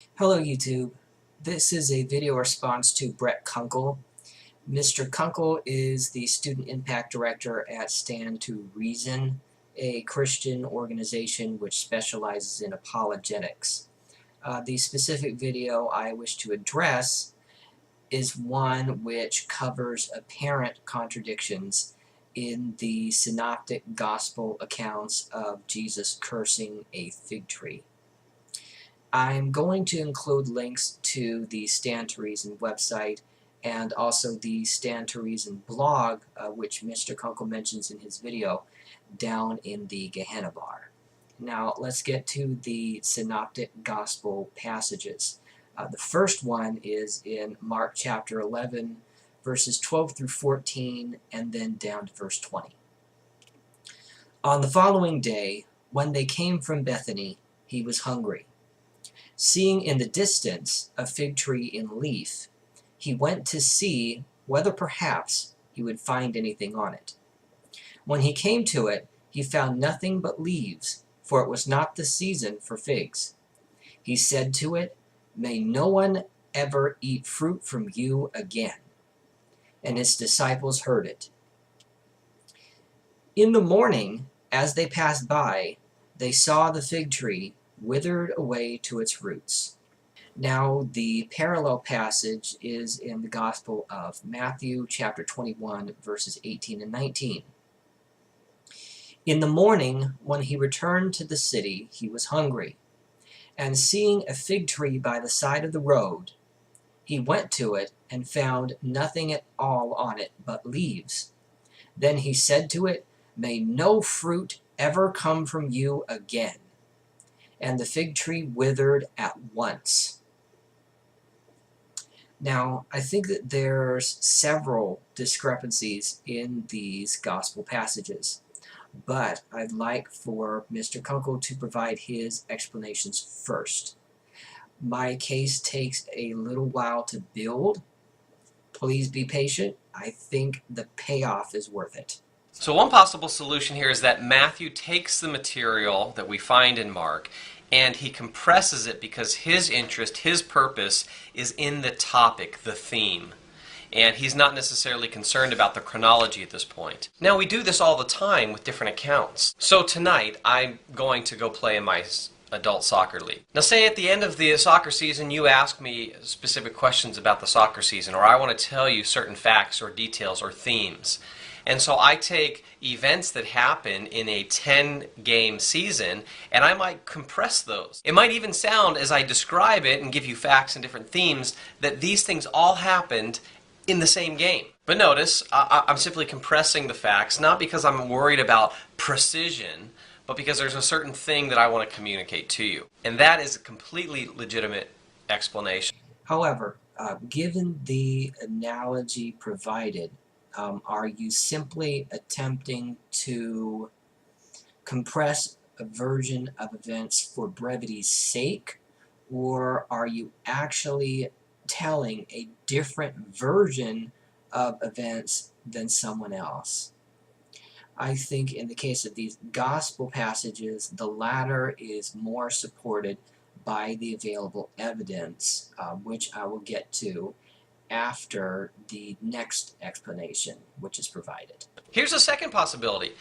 Hello YouTube. This is a video response to Brett Kunkle. Mr. Kunkle is the Student Impact Director at Stand to Reason, a Christian organization which specializes in apologetics. The specific video I wish to address is one which covers apparent contradictions in the synoptic gospel accounts of Jesus cursing a fig tree. I'm going to include links to the Stand to Reason website and also the Stand to Reason blog, which Mr. Kunkle mentions in his video, down in the Gehenna bar. Now let's get to the synoptic gospel passages. The first one is in Mark chapter 11, verses 12 through 14, and then down to verse 20. On the following day, when they came from Bethany, he was hungry. Seeing in the distance a fig tree in leaf, he went to see whether perhaps he would find anything on it. When he came to it, he found nothing but leaves, for it was not the season for figs. He said to it, "May no one ever eat fruit from you again." And his disciples heard it. In the morning, as they passed by, they saw the fig tree withered away to its roots. Now the parallel passage is in the Gospel of Matthew chapter 21 verses 18 and 19. In the morning, when he returned to the city, he was hungry, and seeing a fig tree by the side of the road, he went to it and found nothing at all on it but leaves. Then he said to it, "May no fruit ever come from you again." And the fig tree withered at once. Now, I think that there's several discrepancies in these gospel passages, but I'd like for Mr. Kunkle to provide his explanations first. My case takes a little while to build. Please be patient. I think the payoff is worth it. So one possible solution here is that Matthew takes the material that we find in Mark and he compresses it because his interest, his purpose is in the topic, the theme. And he's not necessarily concerned about the chronology at this point. Now we do this all the time with different accounts. So tonight I'm going to go play in my adult soccer league. Now say at the end of the soccer season you ask me specific questions about the soccer season, or I want to tell you certain facts or details or themes. And so I take events that happen in a 10-game season and I might compress those. It might even sound, as I describe it and give you facts and different themes, that these things all happened in the same game. But notice, I'm simply compressing the facts, not because I'm worried about precision, but because there's a certain thing that I want to communicate to you. And that is a completely legitimate explanation. However, given the analogy provided, are you simply attempting to compress a version of events for brevity's sake, or are you actually telling a different version of events than someone else? I think in the case of these gospel passages, the latter is more supported by the available evidence, which I will get to after the next explanation which is provided. Here's a second possibility.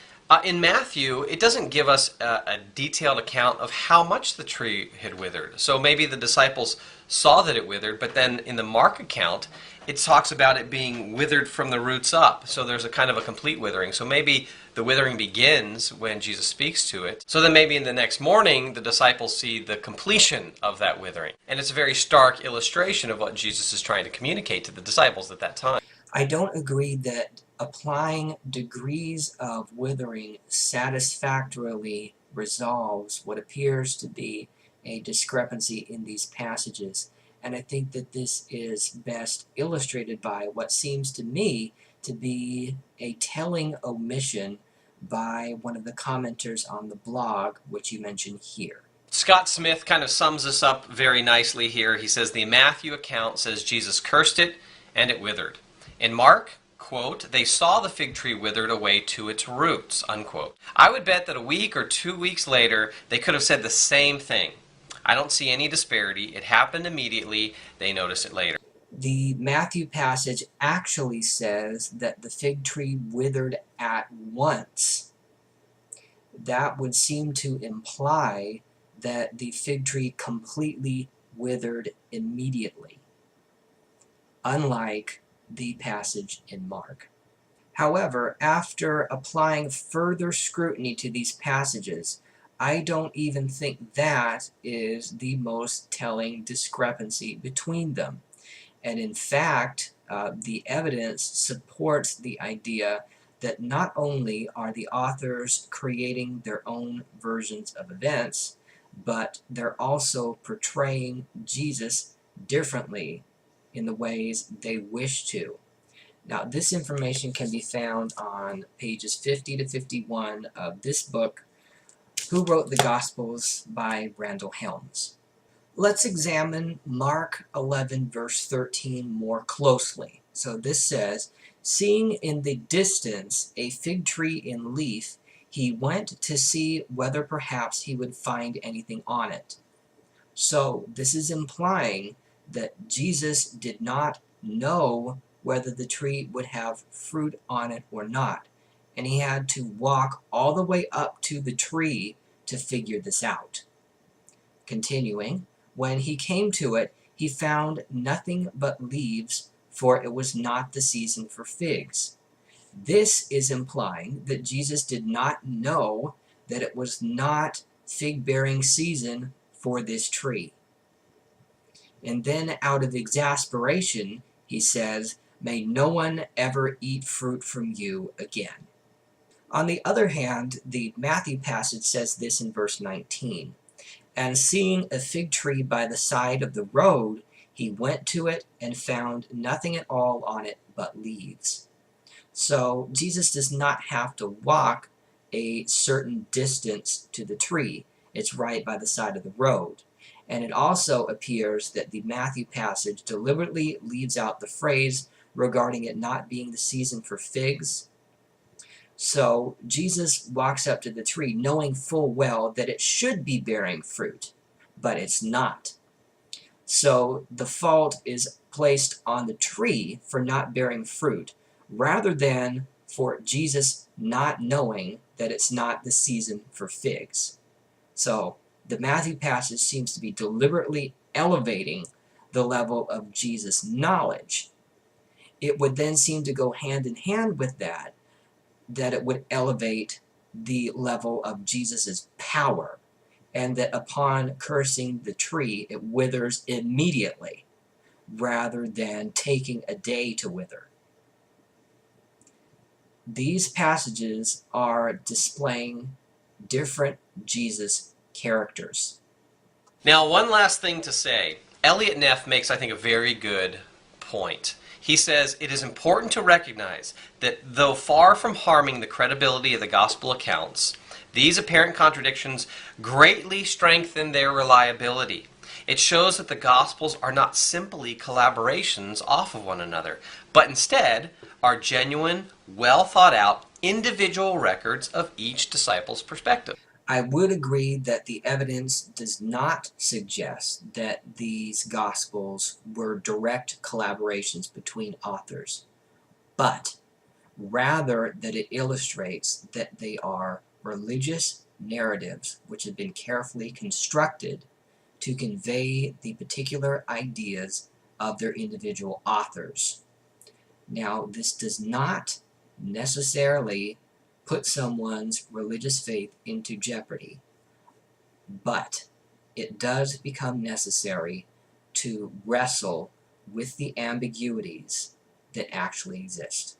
In Matthew, it doesn't give us a detailed account of how much the tree had withered. So maybe the disciples saw that it withered, but then in the Mark account, it talks about it being withered from the roots up. So there's a kind of a complete withering. So maybe the withering begins when Jesus speaks to it. So then maybe in the next morning, the disciples see the completion of that withering. And it's a very stark illustration of what Jesus is trying to communicate to the disciples at that time. I don't agree that applying degrees of withering satisfactorily resolves what appears to be a discrepancy in these passages, and I think that this is best illustrated by what seems to me to be a telling omission by one of the commenters on the blog, which you mentioned here. Scott Smith kind of sums this up very nicely here. He says the Matthew account says Jesus cursed it and it withered. In Mark, quote, "They saw the fig tree withered away to its roots," unquote. I would bet that a week or 2 weeks later, they could have said the same thing. I don't see any disparity. It happened immediately. They notice it later. The Matthew passage actually says that the fig tree withered at once. That would seem to imply that the fig tree completely withered immediately, unlike the passage in Mark. However, after applying further scrutiny to these passages, I don't even think that is the most telling discrepancy between them. And in fact, the evidence supports the idea that not only are the authors creating their own versions of events, but they're also portraying Jesus differently in the ways they wish to. Now, this information can be found on pages 50 to 51 of this book, Who Wrote the Gospels by Randall Helms. Let's examine Mark 11, verse 13 more closely. So this says, "Seeing in the distance a fig tree in leaf, he went to see whether perhaps he would find anything on it." So this is implying that Jesus did not know whether the tree would have fruit on it or not, and he had to walk all the way up to the tree to figure this out. Continuing, "When he came to it, he found nothing but leaves, for it was not the season for figs." This is implying that Jesus did not know that it was not fig-bearing season for this tree. And then out of exasperation, he says, "May no one ever eat fruit from you again." On the other hand, the Matthew passage says this in verse 19, "And seeing a fig tree by the side of the road, he went to it and found nothing at all on it but leaves." So Jesus does not have to walk a certain distance to the tree. It's right by the side of the road. And it also appears that the Matthew passage deliberately leaves out the phrase regarding it not being the season for figs. So Jesus walks up to the tree knowing full well that it should be bearing fruit, but it's not. So the fault is placed on the tree for not bearing fruit, rather than for Jesus not knowing that it's not the season for figs. So the Matthew passage seems to be deliberately elevating the level of Jesus' knowledge. It would then seem to go hand in hand with that it would elevate the level of Jesus' power, and that upon cursing the tree, it withers immediately, rather than taking a day to wither. These passages are displaying different Jesus characters. Now, one last thing to say. Elliot Neff makes, I think, a very good point. He says, "It is important to recognize that though far from harming the credibility of the gospel accounts, these apparent contradictions greatly strengthen their reliability. It shows that the gospels are not simply collaborations off of one another, but instead are genuine, well thought out, individual records of each disciple's perspective." I would agree that the evidence does not suggest that these Gospels were direct collaborations between authors, but rather that it illustrates that they are religious narratives which have been carefully constructed to convey the particular ideas of their individual authors. Now, this does not necessarily put someone's religious faith into jeopardy, but it does become necessary to wrestle with the ambiguities that actually exist.